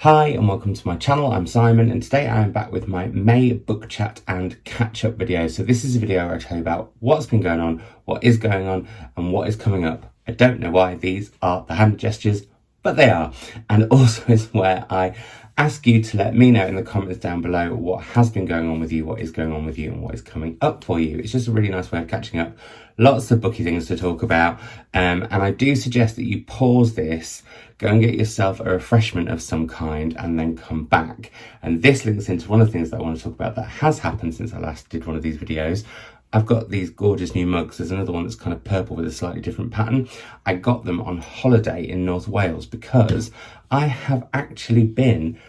Hi and welcome to my channel. I'm Simon and today I am back with my May book chat and catch up video. So this is a video where I tell you about what's been going on, what is going on and what is coming up. I don't know why these are the hand gestures, but they are. And also is where I ask you to let me know in the comments down below what has been going on with you, what is going on with you and what is coming up for you. It's just a really nice way of catching up. Lots of booky things to talk about. And I do suggest that you pause this, go and get yourself a refreshment of some kind and then come back. And this links into one of the things that I want to talk about that has happened since I last did one of these videos. I've got these gorgeous new mugs. There's another one that's kind of purple with a slightly different pattern. I got them on holiday in North Wales because I have actually been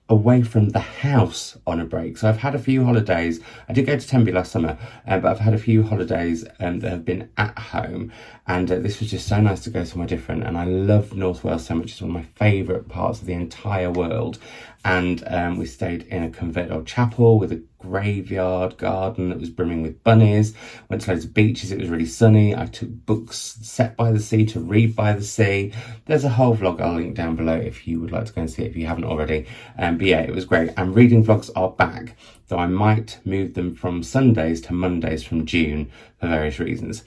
away from the house on a break. So I've had a few holidays. I did go to Tenby last summer, but I've had a few holidays that have been at home, and this was just so nice to go somewhere different. And I love North Wales so much. It's one of my favourite parts of the entire world. And we stayed in a converted old chapel with a graveyard garden that was brimming with bunnies. Went to loads of beaches. It was really sunny. I took books set by the sea to read by the sea. There's a whole vlog I'll link down below if you would like to go and see it if you haven't already. But yeah, it was great. And reading vlogs are back, though I might move them from Sundays to Mondays from June for various reasons.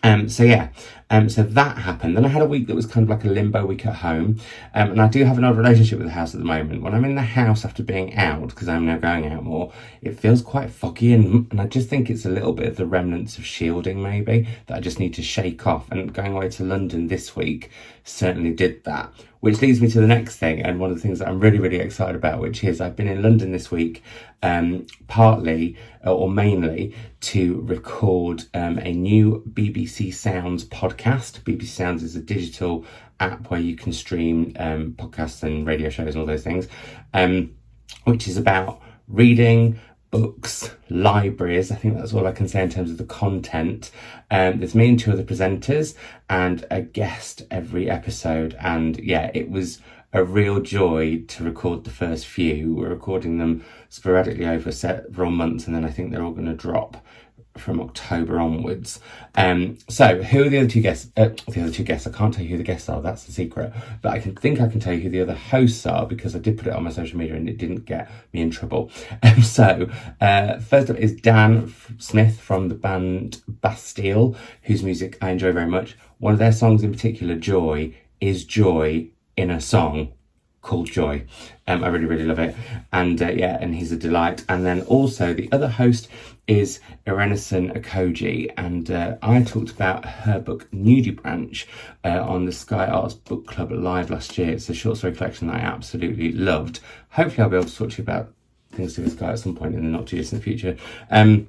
So that happened. Then I had a week that was kind of like a limbo week at home. And I do have an odd relationship with the house at the moment. When I'm in the house after being out, because I'm now going out more, it feels quite foggy and I just think it's a little bit of the remnants of shielding maybe that I just need to shake off. And going away to London this week certainly did that. Which leads me to the next thing, and one of the things that I'm really, really excited about, which is I've been in London this week, partly or mainly to record a new BBC Sounds podcast. BBC Sounds is a digital app where you can stream podcasts and radio shows and all those things, which is about reading, books, libraries. I think that's all I can say in terms of the content. There's me and two other presenters and a guest every episode. And yeah, it was a real joy to record the first few. We're recording them sporadically over several months, and then I think they're all going to drop from October onwards. So who are the other two guests? I can't tell you who the guests are, that's the secret, but I can tell you who the other hosts are because I did put it on my social media and it didn't get me in trouble. First up is Dan Smith from the band Bastille, whose music I enjoy very much. One of their songs in particular, Joy, is joy in a song called Joy. I really, really love it. And and he's a delight. And then also the other host is Irenison Okoji, and I talked about her book Nudie Branch on the Sky Arts Book Club Live last year. It's a short story collection that I absolutely loved. Hopefully I'll be able to talk to you about things to do with Sky at some point in the not too distant future. And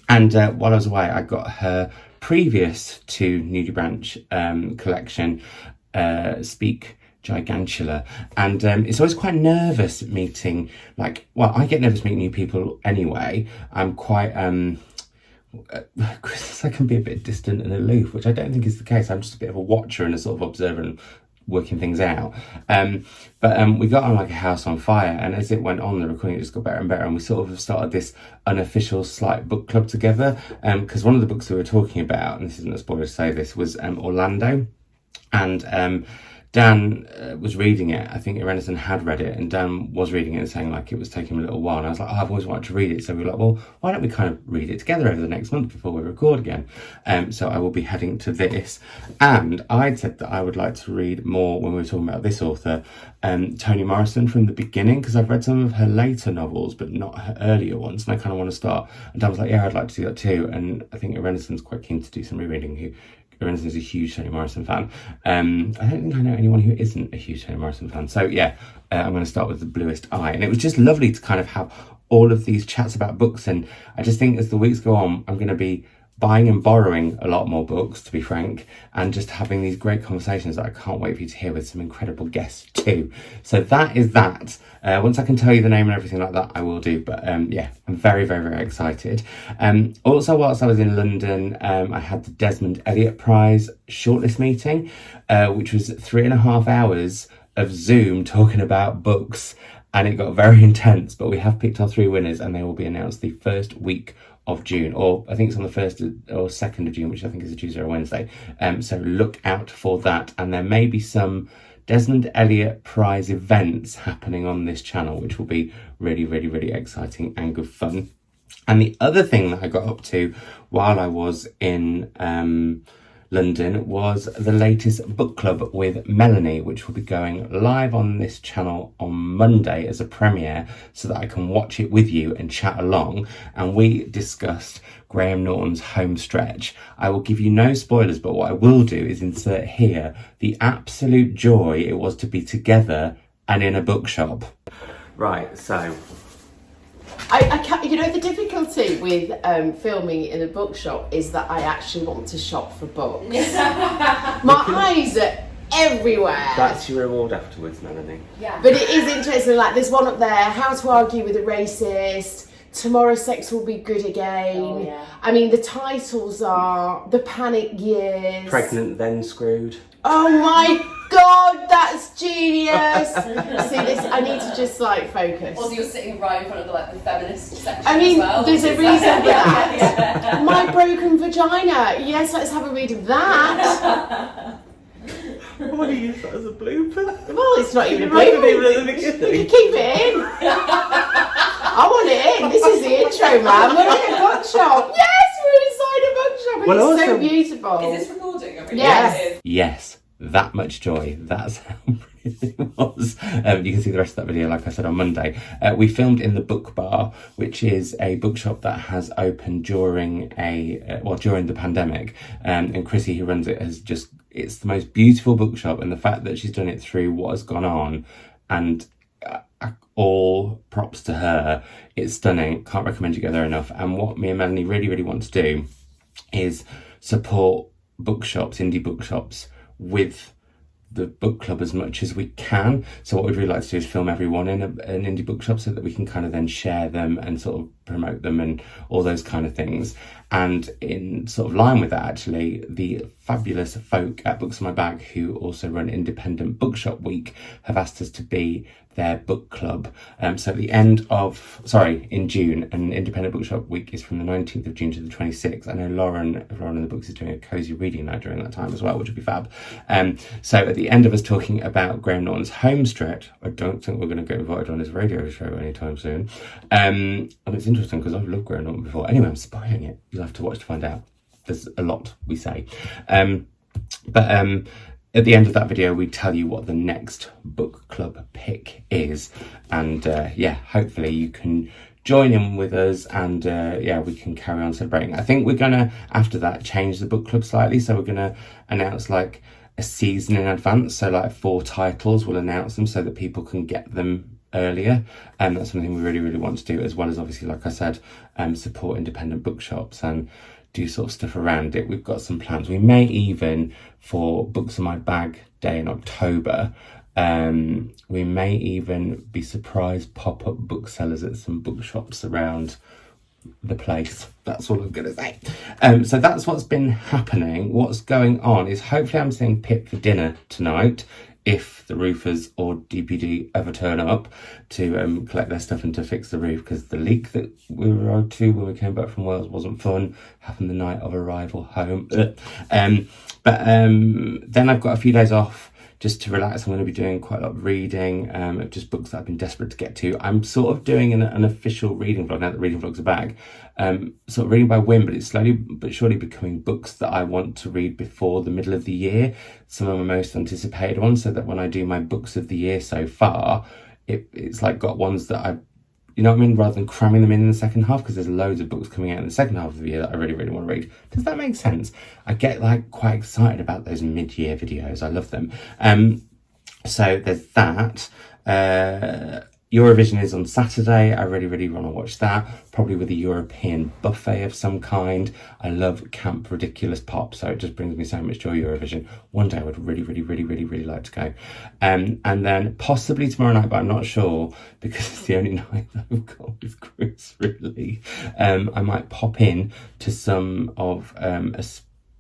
while I was away, I got her previous to Nudie Branch collection, Speak Gigantula, and it's always quite nervous meeting, I get nervous meeting new people anyway. I'm quite Chris, I can be a bit distant and aloof, which I don't think is the case. I'm just a bit of a watcher and a sort of observer and working things out. But we got on like a house on fire, and as it went on, the recording just got better and better, and we sort of started this unofficial slight book club together, because one of the books we were talking about, and this isn't a spoiler to say this, was Orlando, and Dan was reading it. I think Irenison had read it, and Dan was reading it and saying like it was taking him a little while. And I was like, I've always wanted to read it. So we were like, well, why don't we kind of read it together over the next month before we record again? So I will be heading to this. And I'd said that I would like to read more when we were talking about this author, Toni Morrison, from the beginning, because I've read some of her later novels, but not her earlier ones. And I kind of want to start. And Dan was like, yeah, I'd like to do that too. And I think Irenison's quite keen to do some rereading. Irenison is a huge Toni Morrison fan. I don't think I know anyone who isn't a huge Toni Morrison fan. So yeah, I'm going to start with The Bluest Eye. And it was just lovely to kind of have all of these chats about books. And I just think as the weeks go on, I'm going to be buying and borrowing a lot more books, to be frank, and just having these great conversations that I can't wait for you to hear with some incredible guests too. So that is that. Once I can tell you the name and everything like that, I will do. But yeah, I'm very, very, very excited. Also, whilst I was in London, I had the Desmond Elliott Prize shortlist meeting, which was 3.5 hours of Zoom talking about books, and it got very intense, but we have picked our 3 winners and they will be announced the first week of June, or I think it's on the 1st or 2nd of June, which I think is a Tuesday or Wednesday. So look out for that, and there may be some Desmond Elliott Prize events happening on this channel, which will be really, really, really exciting and good fun. And the other thing that I got up to while I was in London was the latest book club with Melanie, which will be going live on this channel on Monday as a premiere so that I can watch it with you and chat along. And we discussed Graham Norton's Home Stretch. I will give you no spoilers, but what I will do is insert here the absolute joy it was to be together and in a bookshop. Right, so I can't, you know, the difficulty with filming in a bookshop is that I actually want to shop for books. My eyes are everywhere. That's your reward afterwards, Melanie. Yeah. But it is interesting, like there's one up there, How to Argue with a Racist, Tomorrow Sex Will Be Good Again. Oh, yeah. I mean, the titles are The Panic Years. Pregnant Then Screwed. Oh my God, that's genius. See this, I need to just like focus. Also, you're sitting right in front of the feminist section. I mean, as well, there's a which reason is- for that. My Broken Vagina. Yes, let's have a read of that. I want to use that as a blooper. Well, it's not even a Right, blooper. even at the You beginning. can keep it in. I want it in. This is the intro, man. We're in a bookshop. Yes, we're inside a bookshop. Well, It's so also- beautiful. Is this recording? I mean, Yes. it is. Yes, that much joy. That's how brilliant it was. You can see the rest of that video, like I said, on Monday. We filmed in the Book Bar, which is a bookshop that has opened during during the pandemic. And Chrissy, who runs it, it's the most beautiful bookshop, and the fact that she's done it through what has gone on, and all props to her. It's stunning. Can't recommend you go there enough. And what me and Melanie really, really want to do is support bookshops, indie bookshops, with the book club as much as we can. So what we'd really like to do is film everyone in an indie bookshop so that we can kind of then share them and sort of promote them and all those kind of things. And in sort of line with that, actually, the fabulous folk at Books on My Bag, who also run Independent Bookshop Week, have asked us to be their book club. So at the in June, and Independent Bookshop Week is from the 19th of June to the 26th. I know Lauren in the Books is doing a cozy reading night during that time as well, which would be fab. So at the end of us talking about Graham Norton's Home Stretch, I don't think we're going to get invited on his radio show anytime soon. And it's interesting because I've loved Graham Norton before. Anyway, I'm spoiling it. You'll have to watch to find out. There's a lot we say. At the end of that video, we tell you what the next book club pick is. And hopefully you can join in with us, and we can carry on celebrating. I think we're going to, after that, change the book club slightly. So we're going to announce like a season in advance. So like 4 titles, we'll announce them so that people can get them earlier. And that's something we really, really want to do, as well as obviously, like I said, support independent bookshops and do sort of stuff around it. We've got some plans. We may even, for Books on My Bag Day in October, we may even be surprise pop-up booksellers at some bookshops around the place. That's all I'm gonna say. So that's what's been happening. What's going on is hopefully I'm seeing Pip for dinner tonight, if the roofers or DPD ever turn up to collect their stuff and to fix the roof, because the leak that we were to when we came back from Wales wasn't fun. Happened the night of arrival home. Then I've got a few days off just to relax. I'm going to be doing quite a lot of reading, of just books that I've been desperate to get to. I'm sort of doing an official reading vlog now that reading vlogs are back. Sort of reading by whim, but it's slowly but surely becoming books that I want to read before the middle of the year. Some of my most anticipated ones, so that when I do my books of the year so far, it's like got ones that I, you know what I mean, rather than cramming them in the second half, because there's loads of books coming out in the second half of the year that I really, really want to read. Does that make sense? I get like quite excited about those mid-year videos. I love them. So there's that. Eurovision is on Saturday. I really, really want to watch that, probably with a European buffet of some kind. I love camp ridiculous pop, so it just brings me so much joy, Eurovision. One day I would really, really, really, really, really like to go. And then possibly tomorrow night, but I'm not sure, because it's the only night that I've got with Chris, really. I might pop in to some of a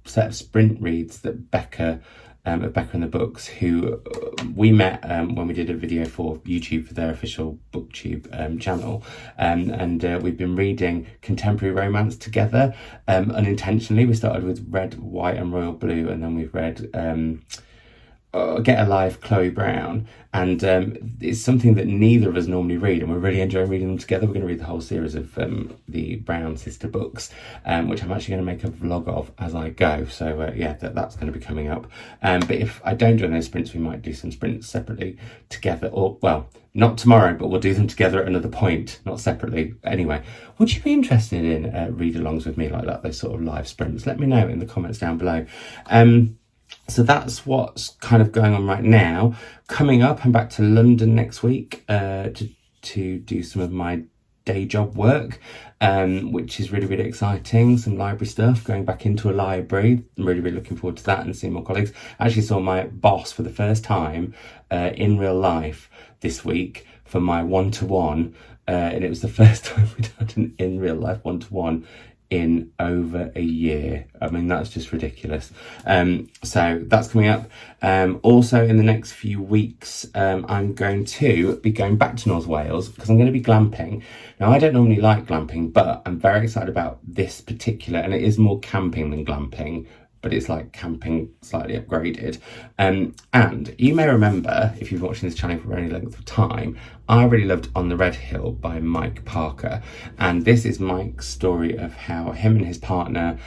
set of sprint reads that Becca of Becca and the Books, who we met when we did a video for YouTube for their official BookTube channel, and we've been reading contemporary romance together unintentionally. We started with Red, White and Royal Blue, and then we've read Get Alive, Chloe Brown, and it's something that neither of us normally read, and we're really enjoying reading them together. We're going to read the whole series of the Brown sister books, which I'm actually going to make a vlog of as I go. So yeah, that's going to be coming up. But if I don't join those sprints, we might do some sprints separately together, or well, not tomorrow, but we'll do them together at another point, not separately. Anyway, would you be interested in read-alongs with me like that, those sort of live sprints? Let me know in the comments down below. So that's what's kind of going on right now. Coming up, I'm back to London next week to do some of my day job work, which is really, really exciting. Some library stuff, going back into a library. I'm really, really looking forward to that and seeing more colleagues. I actually saw my boss for the first time in real life this week for my one-to-one, and it was the first time we'd had an in real life one-to-one in over a year. I mean, that's just ridiculous. So that's coming up. Also in the next few weeks, I'm going to be going back to North Wales because I'm going to be glamping. Now, I don't normally like glamping, but I'm very excited about this particular, and it is more camping than glamping, but it's like camping slightly upgraded. And you may remember, if you've been watching this channel for any length of time, I really loved On the Red Hill by Mike Parker. And this is Mike's story of how him and his partner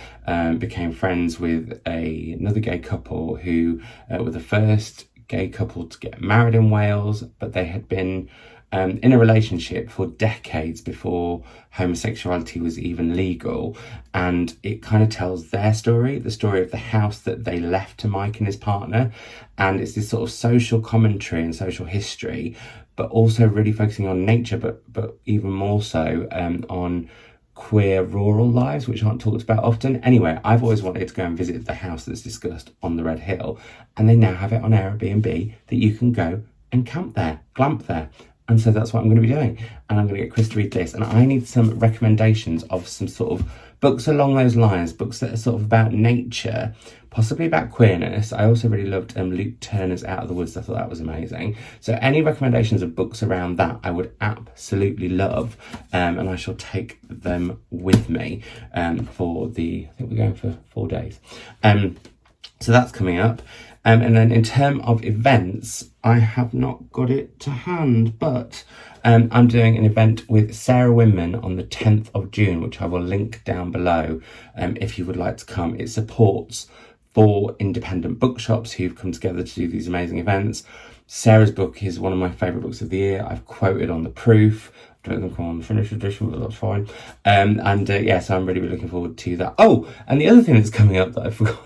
became friends with another gay couple who were the first gay couple to get married in Wales, but they had been in a relationship for decades before homosexuality was even legal. And it kind of tells their story, the story of the house that they left to Mike and his partner. And it's this sort of social commentary and social history, but also really focusing on nature, but even more so on queer rural lives, which aren't talked about often. Anyway, I've always wanted to go and visit the house that's discussed on the Red Hill, and they now have it on Airbnb that you can go and camp there, glamp there. And so that's what I'm going to be doing. And I'm going to get Chris to read this. And I need some recommendations of some sort of books along those lines, books that are sort of about nature, possibly about queerness. I also really loved Luke Turner's Out of the Woods. I thought that was amazing. So any recommendations of books around that, I would absolutely love. And I shall take them with me for I think we're going for 4 days. So that's coming up. And then in terms of events, I have not got it to hand, but I'm doing an event with Sarah Winman on the 10th of June, which I will link down below if you would like to come. It supports 4 independent bookshops who've come together to do these amazing events. Sarah's book is one of my favourite books of the year. I've quoted on the proof. I don't think I'm on the finished edition, but that's fine. Yeah, so I'm really, really looking forward to that. Oh, and the other thing that's coming up that I forgot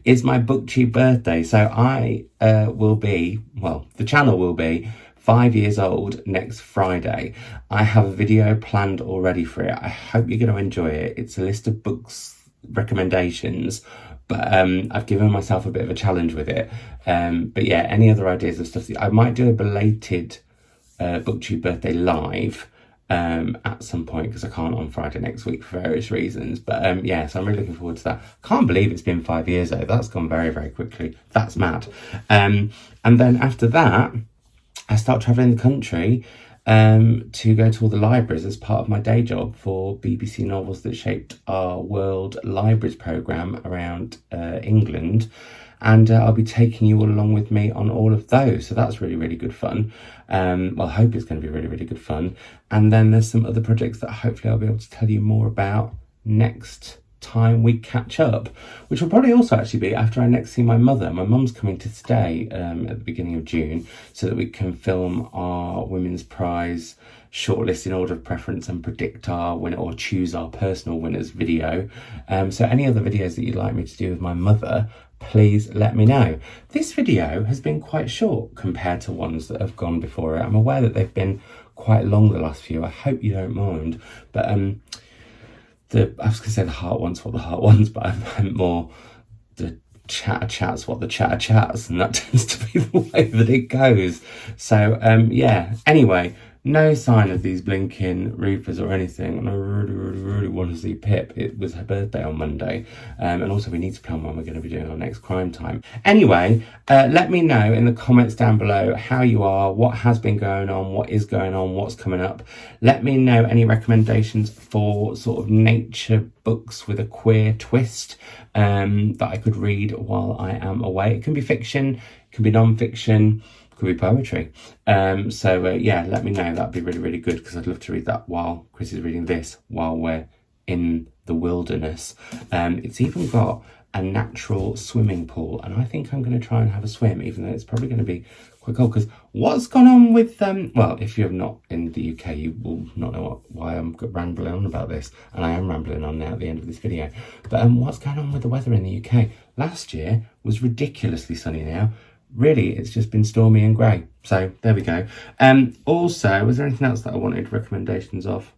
is my BookTube birthday. So I will be, well, the channel will be 5 years old next Friday. I have a video planned already for it. I hope you're going to enjoy it. It's a list of books recommendations, but I've given myself a bit of a challenge with it. But yeah, any other ideas of stuff? I might do a belated BookTube birthday live at some point, because I can't on Friday next week for various reasons. But yeah, so I'm really looking forward to that. Can't believe it's been 5 years though. That's gone very, very quickly. That's mad. And then after that, I start traveling the country to go to all the libraries as part of my day job for BBC Novels That Shaped Our World Libraries programme around England. And I'll be taking you all along with me on all of those. So that's really, really good fun. Well, I hope it's going to be really, really good fun. And then there's some other projects that hopefully I'll be able to tell you more about next time we catch up, which will probably also actually be after I next see my mother. My mum's coming to stay at the beginning of June so that we can film our Women's Prize shortlist in order of preference and predict our winner or choose our personal winners video. So any other videos that you'd like me to do with my mother, please let me know. This video has been quite short compared to ones that have gone before it. I'm aware that they've been quite long the last few. I hope you don't mind. But I was going to say the heart wants what the heart wants, but I meant more the chatter chats what the chatter chats, and that tends to be the way that it goes. So yeah, anyway, no sign of these blinking roofers or anything, and I really, really, really want to see Pip. It was her birthday on Monday, and also we need to plan when we're going to be doing our next crime time. Anyway, let me know in the comments down below how you are, what has been going on, what is going on, what's coming up. Let me know any recommendations for sort of nature books with a queer twist that I could read while I am away. It can be fiction, can be non-fiction, could be poetry. Yeah, let me know. That'd be really, really good, because I'd love to read that while Chris is reading this, while we're in the wilderness. It's even got a natural swimming pool, and I think I'm going to try and have a swim, even though it's probably going to be quite cold, because what's gone on with well, if you're not in the UK, you will not know why I'm rambling on about this, and I am rambling on now at the end of this video. But what's going on with the weather in the UK? Last year was ridiculously sunny. Now really it's just been stormy and grey, so there we go. Also, was there anything else that I wanted recommendations of?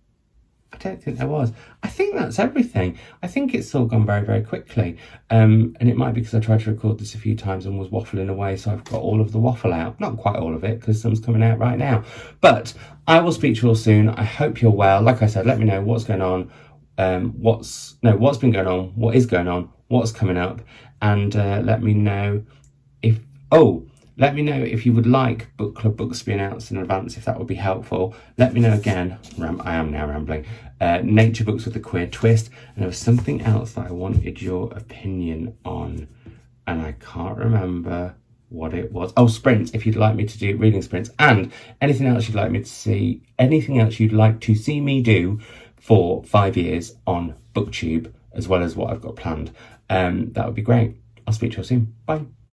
I don't think there was. I think that's everything. I think it's all gone very, very quickly. And it might be because I tried to record this a few times and was waffling away, so I've got all of the waffle out. Not quite all of it, because some's coming out right now. But I will speak to you all soon. I hope you're well. Like I said, let me know what's going on, what's been going on, what is going on, what's coming up, and let me know if... let me know if you would like book club books to be announced in advance, if that would be helpful. Let me know again. I am now rambling. Nature books with a queer twist. And there was something else that I wanted your opinion on, and I can't remember what it was. Oh, sprints, if you'd like me to do reading sprints, and anything else you'd like me to see, anything else you'd like to see me do for 5 years on BookTube, as well as what I've got planned. That would be great. I'll speak to you soon. Bye.